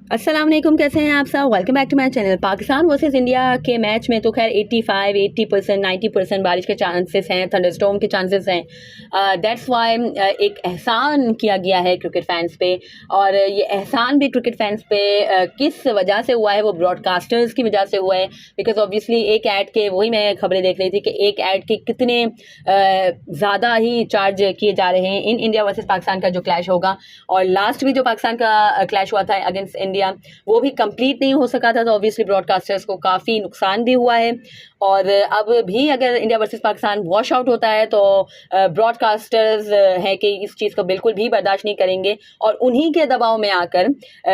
अस्सलाम वालेकुम, कैसे हैं आप सब। Welcome back to my channel. Pakistan versus India के मैच में तो खैर 85, 80%, 90% बारिश के चांसेस हैं, थंडरस्टॉर्म के चांसेस हैं। दैट्स वाई एक एहसान किया गया है क्रिकेट फैंस पे, और ये एहसान भी क्रिकेट फैंस पे किस वजह से हुआ है, वो ब्रॉडकास्टर्स की वजह से हुआ है। बिकॉज ऑब्वियसली एक ऐड के, वही मैं खबरें देख रही थी कि एक ऐड के कितने ज़्यादा ही चार्ज किए जा रहे हैं इन इंडिया वर्सेस पाकिस्तान का जो क्लैश होगा। और लास्ट भी जो पाकिस्तान का क्लैश हुआ था अगेंस्ट इंडिया, वो भी कंप्लीट नहीं हो सका था, तो ऑब्वियसली ब्रॉडकास्टर्स को काफ़ी नुकसान भी हुआ है। और अब भी अगर India versus Pakistan wash out होता है तो ब्रॉडकास्टर्स है कि इस चीज़ को बिल्कुल भी बर्दाश्त नहीं करेंगे, और उन्हीं के दबाव में आकर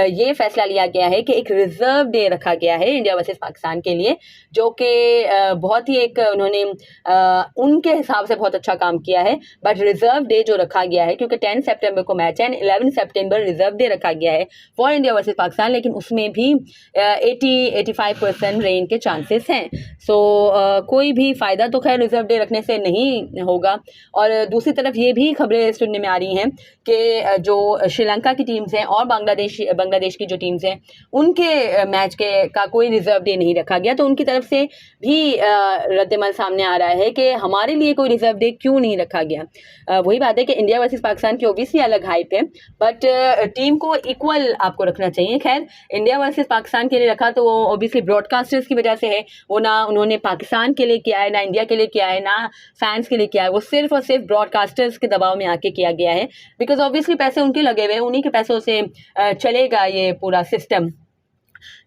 ये फैसला लिया गया है कि एक रिजर्व डे रखा गया है इंडिया वर्सेस पाकिस्तान के लिए, जो कि बहुत ही एक उन्होंने उनके हिसाब से बहुत अच्छा काम किया है। बट रिजर्व डे जो रखा गया है, क्योंकि 10 सितंबर को मैच है, 11 सितंबर रिजर्व डे रखा गया है फॉर इंडिया वर्सेस पाकिस्तान, लेकिन उसमें भी 80-85% रेन के चांसेस हैं। सो कोई भी फ़ायदा तो खैर रिजर्व डे रखने से नहीं होगा। और दूसरी तरफ ये भी खबरें सुनने में आ रही हैं कि जो श्रीलंका की टीम्स हैं और बांग्लादेश की जो टीम्स हैं, उनके मैच का कोई रिजर्व डे नहीं रखा गया, तो उनकी तरफ से भी रद्दमल सामने आ रहा है कि हमारे लिए कोई रिजर्व डे क्यों नहीं रखा गया। वही बात है कि इंडिया वर्सेस पाकिस्तान की ओबियसली अलग हाइप है, बट टीम को इक्वल आपको रखना चाहिए। खैर, इंडिया वर्सेस पाकिस्तान के लिए रखा तो वो ऑब्वियसली ब्रॉडकास्टर्स की वजह से है, वो ना उन्होंने पाकिस्तान के लिए किया है, ना इंडिया के लिए किया है, ना फैंस के लिए किया है, वो सिर्फ और सिर्फ ब्रॉडकास्टर्स के दबाव में आके किया गया है। बिकॉज ऑब्वियसली पैसे उनके लगे हुए हैं, उन्हीं के पैसों से चलेगा ये पूरा सिस्टम।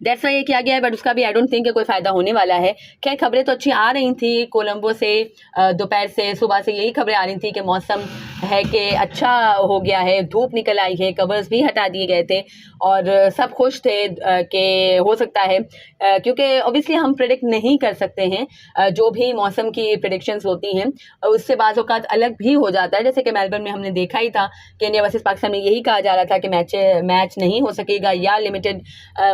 दैट्स वाई ये किया गया है, बट उसका भी आई डोंट थिंक कोई फ़ायदा होने वाला है। खैर, खबरें तो अच्छी आ रही थी कोलंबो से, दोपहर से, सुबह से यही खबरें आ रही थी कि मौसम है कि अच्छा हो गया है, धूप निकल आई है, कवर्स भी हटा दिए गए थे, और सब खुश थे कि हो सकता है, क्योंकि ऑब्वियसली हम प्रेडिक्ट नहीं कर सकते हैं जो भी मौसम की प्रेडिक्शंस होती हैं, उससे बाज़ औक़ात अलग भी हो जाता है। जैसे कि मेलबर्न में हमने देखा ही था कि इंडिया वर्सेस पाकिस्तान में यही कहा जा रहा था कि मैच नहीं हो सकेगा, या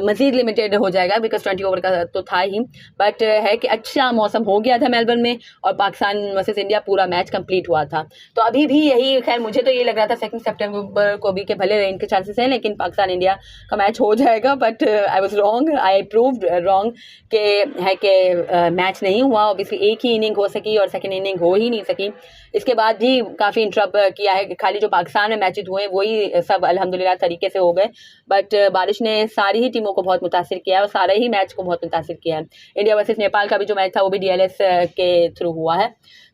मज़ीद लिमिटेड हो जाएगा, बिकॉज 20 ओवर का तो था ही। बट है कि अच्छा मौसम हो गया था मेलबर्न में, और पाकिस्तान वर्सेस इंडिया पूरा मैच कंप्लीट हुआ था। तो अभी भी यही, खैर मुझे तो ये लग रहा था 2 सितंबर को भी कि भले रेन के चांसेस हैं, लेकिन पाकिस्तान इंडिया का मैच हो जाएगा। But I was wrong, I proved wrong कि है कि मैच नहीं हुआ। ऑब्वियसली एक ही इनिंग हो सकी और सेकेंड इनिंग हो ही नहीं सकी। इसके बाद भी काफ़ी इंटरप्ट किया है, खाली जो पाकिस्तान में मैचेस हुए वही सब अल्हम्दुलिल्लाह तरीके से हो गए। बट बारिश ने सारी ही टीमों को बहुत मुतासिर किया है, और सारे ही मैच को बहुत मुतासिर किया है। इंडिया वर्सेस नेपाल का भी जो मैच था वो भी DLS के थ्रू हुआ है।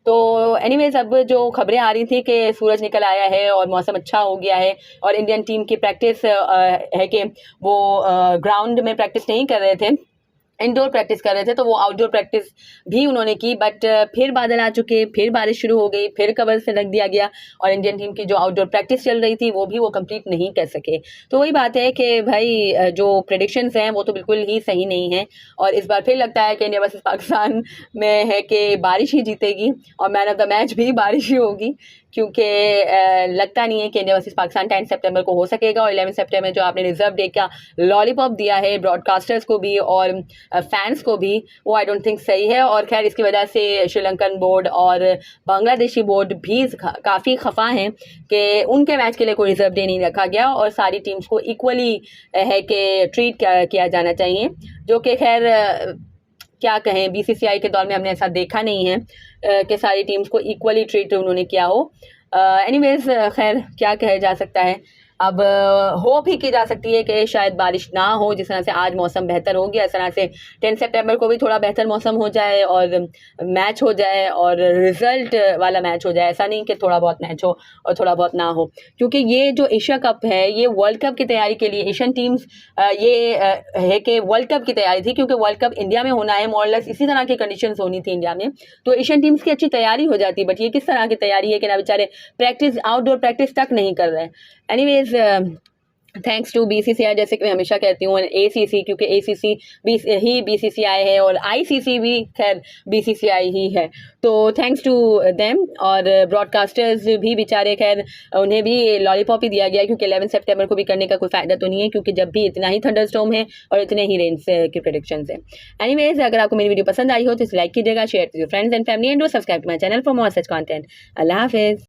तो एनीवेज, अब जो खबरें आ रही थी कि सूरज निकल आया है और मौसम अच्छा हो गया है, और इंडियन टीम की प्रैक्टिस है कि वो ग्राउंड में प्रैक्टिस नहीं कर रहे थे, इंडोर प्रैक्टिस कर रहे थे, तो वो आउटडोर प्रैक्टिस भी उन्होंने की। बट फिर बादल आ चुके, फिर बारिश शुरू हो गई, फिर कवर से रख दिया गया, और इंडियन टीम की जो आउटडोर प्रैक्टिस चल रही थी वो भी वो कंप्लीट नहीं कर सके। तो वही बात है कि भाई जो प्रेडिक्शंस हैं वो तो बिल्कुल ही सही नहीं है, और इस बार फिर लगता है कि इंडिया वर्सेस पाकिस्तान में है कि बारिश ही जीतेगी, और मैन ऑफ द मैच भी बारिश ही होगी, क्योंकि लगता नहीं है कि इंडिया वर्सेस पाकिस्तान 10 सितंबर को हो सकेगा। और 11 सितंबर जो आपने रिजर्व डे का लॉलीपॉप दिया है ब्रॉडकास्टर्स को भी और फैंस को भी, वो आई डोंट थिंक सही है। और खैर, इसकी वजह से श्रीलंकन बोर्ड और बांग्लादेशी बोर्ड भी काफ़ी खफा हैं कि उनके मैच के लिए कोई रिजर्व डे नहीं रखा गया, और सारी टीम्स को इक्वली है कि ट्रीट किया जाना चाहिए, जो कि खैर क्या कहें, BCCI के दौर में हमने ऐसा देखा नहीं है कि सारी टीम्स को इक्वली ट्रीट उन्होंने किया हो। एनीवेज, खैर क्या कहा जा सकता है। अब होप ही की जा सकती है कि शायद बारिश ना हो, जिस तरह से आज मौसम बेहतर हो गया, इस तरह से 10 सितंबर को भी थोड़ा बेहतर मौसम हो जाए और मैच हो जाए और रिजल्ट वाला मैच हो जाए। ऐसा नहीं कि थोड़ा बहुत मैच हो और थोड़ा बहुत ना हो, क्योंकि ये जो एशिया कप है ये वर्ल्ड कप की तैयारी के लिए एशियन टीम्स है कि वर्ल्ड कप की तैयारी थी, क्योंकि वर्ल्ड कप इंडिया में होना है, मोरलेस इसी तरह की कंडीशंस होनी थी इंडिया में, तो एशियन टीम्स की अच्छी तैयारी हो जाती। बट ये किस तरह की तैयारी है कि ना बेचारे आउटडोर प्रैक्टिस तक नहीं कर रहे हैं। एनीवेज, थैंक्स टू BCCI, जैसे कि मैं हमेशा कहती हूँ, ACC, क्योंकि ACC ही BCCI है और ICC भी खैर BCCI ही है, तो थैंक्स टू देम। और ब्रॉडकास्टर्स भी बेचारे, खैर उन्हें भी लॉलीपॉप ही दिया गया, क्योंकि 11 सितंबर को भी करने का कोई फ़ायदा तो नहीं है, क्योंकि जब भी इतना ही थंडरस्टॉर्म है और इतने ही रेन्स की प्रेडिक्शंस है। एनीवेज, अगर आपको मेरी वीडियो पसंद आई हो तो इसे लाइक कीजिएगा, शेयर कीजिए friends and family, and do subscribe to my channel for more such content. अल्लाह हाफिज़।